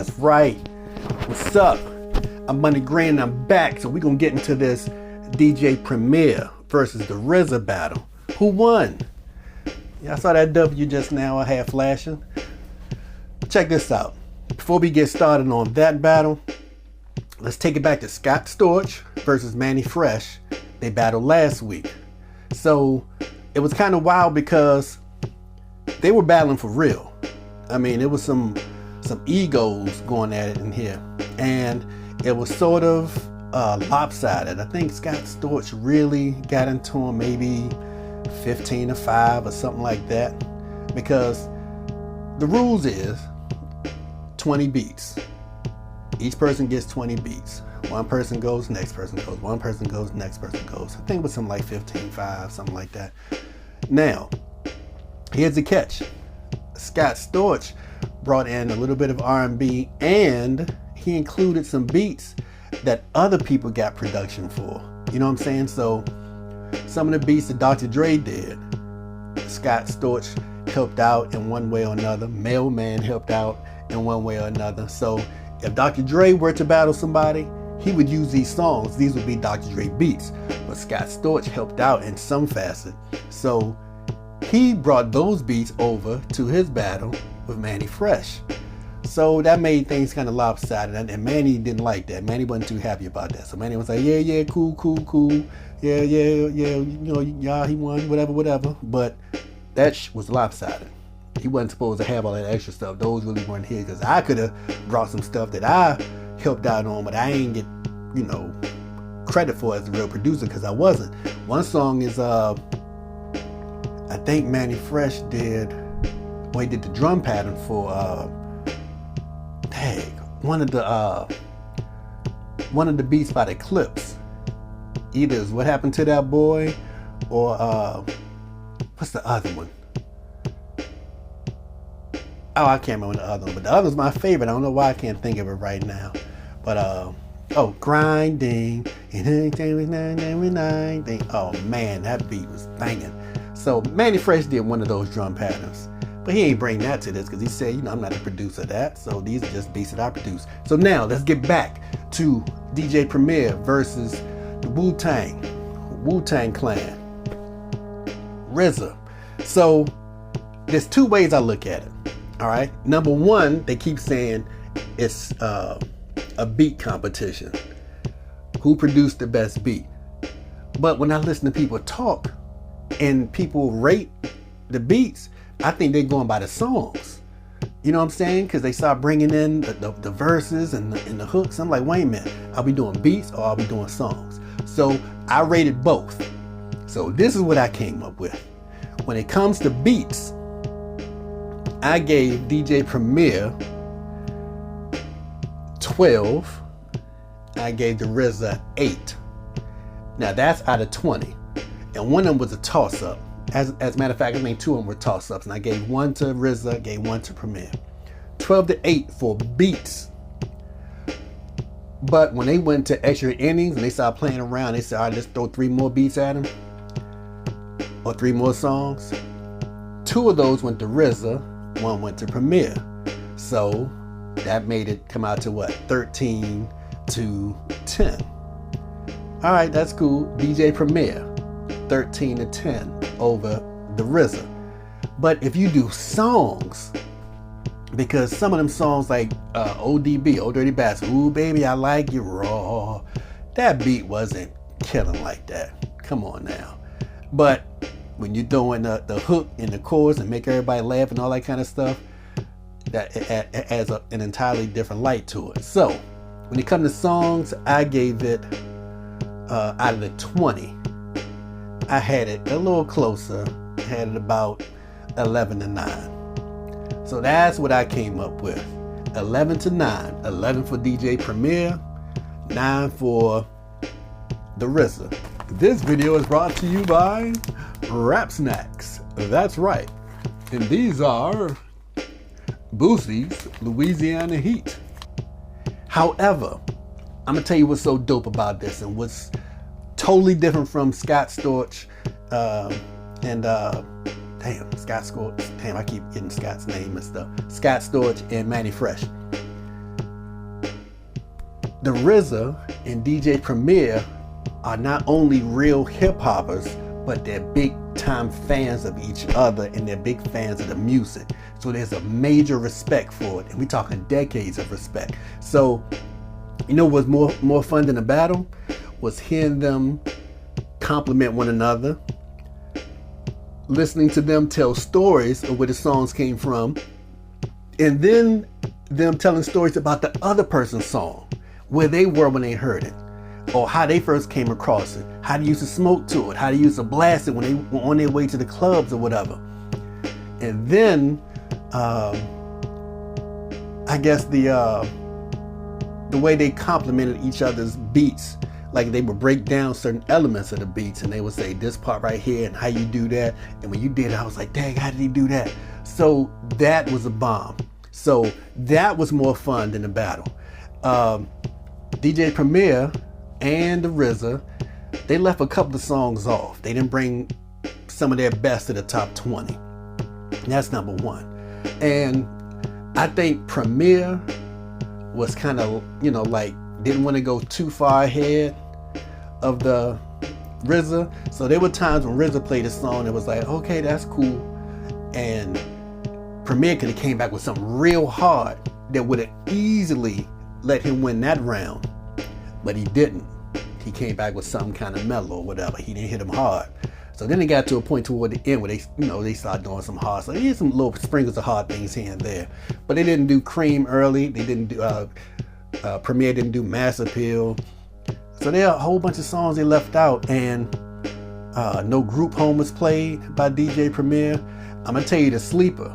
That's right. What's up? I'm Money Grand, I'm back. So we're gonna get into this DJ Premier versus the RZA battle. Who won? Yeah, I saw that W just now, I had flashing. Check this out. Before we get started on that battle, let's take it back to Scott Storch versus Mannie Fresh. They battled last week. So it was kind of wild because they were battling for real. I mean, it was some egos going at it in here. And it was sort of lopsided. I think Scott Storch really got into him maybe 15-5 or something like that. Because the rules is 20 beats. Each person gets 20 beats. One person goes, next person goes. One person goes, next person goes. I think it was something like 15-5, something like that. Now, here's the catch. Scott Storch brought in a little bit of R&B and he included some beats that other people got production for. You know what I'm saying? So some of the beats that Dr. Dre did, Scott Storch helped out in one way or another. Mailman helped out in one way or another. So if Dr. Dre were to battle somebody, he would use these songs. These would be Dr. Dre beats. But Scott Storch helped out in some facet. So he brought those beats over to his battle with Mannie Fresh. So that made things kind of lopsided, and Mannie didn't like that. Mannie wasn't too happy about that. So Mannie was like, yeah, cool. Yeah, yeah, he won, whatever. But that was lopsided. He wasn't supposed to have all that extra stuff. Those really weren't his, because I could have brought some stuff that I helped out on, but I ain't get, credit for as a real producer, because I wasn't. One song is, I think Mannie Fresh did, he did the drum pattern for, one of the beats by the Clips. Either is What Happened to That Boy, or what's the other one? Oh, I can't remember the other one, but the other's my favorite. I don't know why I can't think of it right now. But Grinding. Oh man, that beat was banging. So Mannie Fresh did one of those drum patterns. But he ain't bring that to this because he said, I'm not a producer of that. So these are just beats that I produce. So now let's get back to DJ Premier versus the Wu-Tang Clan. RZA. So there's two ways I look at it. All right. Number one, they keep saying it's a beat competition. Who produced the best beat? But when I listen to people talk and people rate the beats, I think they're going by the songs. You know what I'm saying? Because they start bringing in the verses and the hooks. I'm like, wait a minute. Are we doing beats or are we doing songs? So I rated both. So this is what I came up with. When it comes to beats, I gave DJ Premier 12. I gave the RZA 8. Now that's out of 20. And one of them was a toss-up. As a matter of fact, I think two of them were toss-ups, and I gave one to RZA, gave one to Premier. 12-8 for beats. But when they went to extra innings and they started playing around, they said, all right, let's throw 3 more beats at them, or 3 more songs. 2 of those went to RZA, 1 went to Premier. So that made it come out to what? 13-10. All right, that's cool. DJ Premier, 13-10 over the RZA. But if you do songs, because some of them songs like ODB, Old Dirty Bastard, ooh baby I like you raw, that beat wasn't killing like that. Come on now. But when you're doing the hook and the chorus and make everybody laugh and all that kind of stuff, that it adds an entirely different light to it. So when it comes to songs, I gave it out of the 20, I had it a little closer. I had it about 11-9. So that's what I came up with. 11-9. 11 for DJ Premier, 9 for the RZA. This video is brought to you by Rap Snacks. That's right. And these are Boosie's Louisiana Heat. However, I'm gonna tell you what's so dope about this and what's totally different from Scott Storch I keep getting Scott's name and stuff. Scott Storch and Mannie Fresh. the RZA and DJ Premier are not only real hip hoppers, but they're big time fans of each other and they're big fans of the music. So there's a major respect for it, and we're talking decades of respect. So you know what's more fun than a battle was hearing them compliment one another, listening to them tell stories of where the songs came from, and then them telling stories about the other person's song, where they were when they heard it, or how they first came across it, how they used to smoke to it, how they used to blast it when they were on their way to the clubs or whatever. And then I guess the way they complimented each other's beats, like they would break down certain elements of the beats and they would say this part right here and how you do that, and when you did it I was like, dang, how did he do that? So that was a bomb. So that was more fun than the battle. DJ Premier and the RZA, they left a couple of songs off. They didn't bring some of their best to the top 20. That's number one. And I think Premier was kind of, you know, like didn't want to go too far ahead of the RZA. So there were times when RZA played a song that was like, okay, that's cool. And Premier could have came back with something real hard that would have easily let him win that round. But he didn't. He came back with something kind of mellow or whatever. He didn't hit him hard. So then it got to a point toward the end where they, you know, they started doing some hard. So here's some little sprinkles of hard things here and there. But they didn't do Cream early. They didn't do, Premier didn't do Mass Appeal. So there are a whole bunch of songs they left out. And No Group Home was played by DJ Premier. I'm going to tell you the sleeper.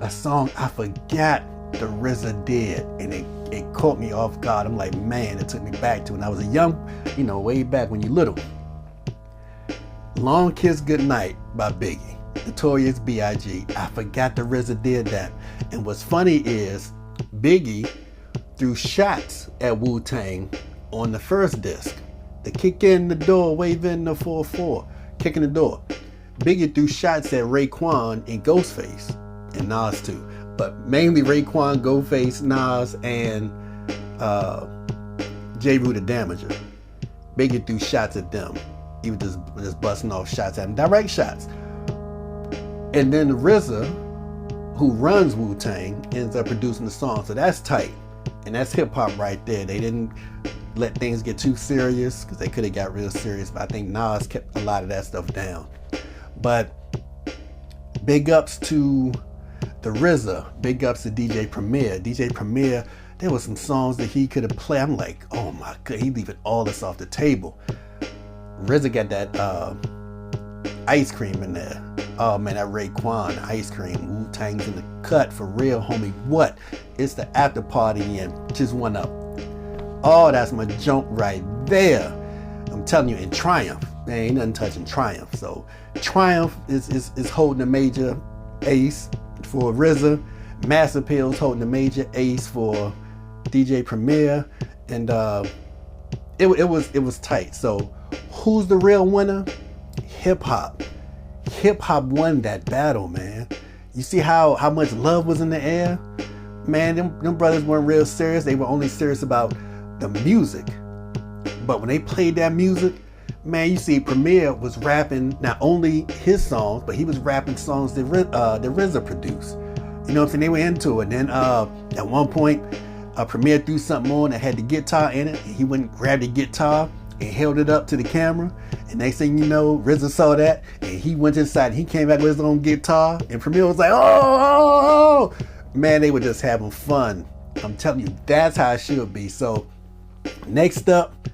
A song I forgot the RZA did. And it caught me off guard. I'm like, man, it took me back to when I was a young, you know, way back when you little. Long Kiss Goodnight by Biggie, Notorious B.I.G. I forgot the RZA did that. And what's funny is Biggie threw shots at Wu-Tang on the first disc. The kick in the door, waving the 4-4, kicking the door. Biggie threw shots at Raekwon and Ghostface, and Nas too. But mainly Raekwon, Ghostface, Nas, and J. Rue the Damager. Biggie threw shots at them. He was just busting off shots at him, direct shots. And then RZA, who runs Wu-Tang, ends up producing the song. So that's tight. And that's hip hop right there. They didn't let things get too serious because they could have got real serious. But I think Nas kept a lot of that stuff down. But big ups to the RZA. Big ups to DJ Premier. DJ Premier, there were some songs that he could have played. I'm like, oh my God, he leaving all this off the table. RZA got that ice cream in there. Oh man, that Raekwon ice cream. Wu-Tang's in the cut for real, homie. What? It's the after party and just went up. Oh, that's my junk right there. I'm telling you, in Triumph, there ain't nothing touching Triumph. So Triumph is holding a major ace for RZA. Mass Appeal's holding a major ace for DJ Premier, and it was tight. So who's the real winner? Hip hop. Hip hop won that battle, man. You see how much love was in the air? Man, them brothers weren't real serious. They were only serious about the music. But when they played that music, man, you see Premier was rapping not only his songs, but he was rapping songs that RZA produced. You know what I'm saying? They were into it. Then at one point, Premier threw something on that had the guitar in it. He went and grabbed the guitar and held it up to the camera. And next thing you know, RZA saw that and he went inside and he came back with his own guitar. And Premier was like, oh. Man, they were just having fun. I'm telling you, that's how it should be. So next up,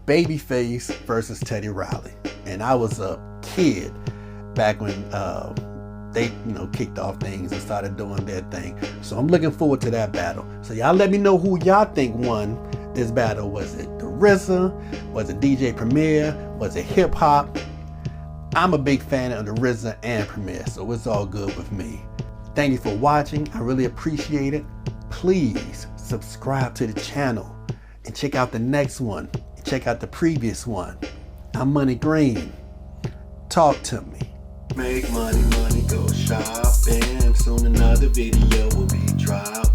Babyface versus Teddy Riley. And I was a kid back when they, you know, kicked off things and started doing their thing. So I'm looking forward to that battle. So y'all let me know who y'all think won this battle. Was it the RZA? Was it DJ Premier? Was it hip hop? I'm a big fan of the RZA and Premier, so it's all good with me. Thank you for watching. I really appreciate it. Please subscribe to the channel and check out the next one. Check out the previous one. I'm Money Green. Talk to me. Make money, money, go shopping. Soon another video will be dropped.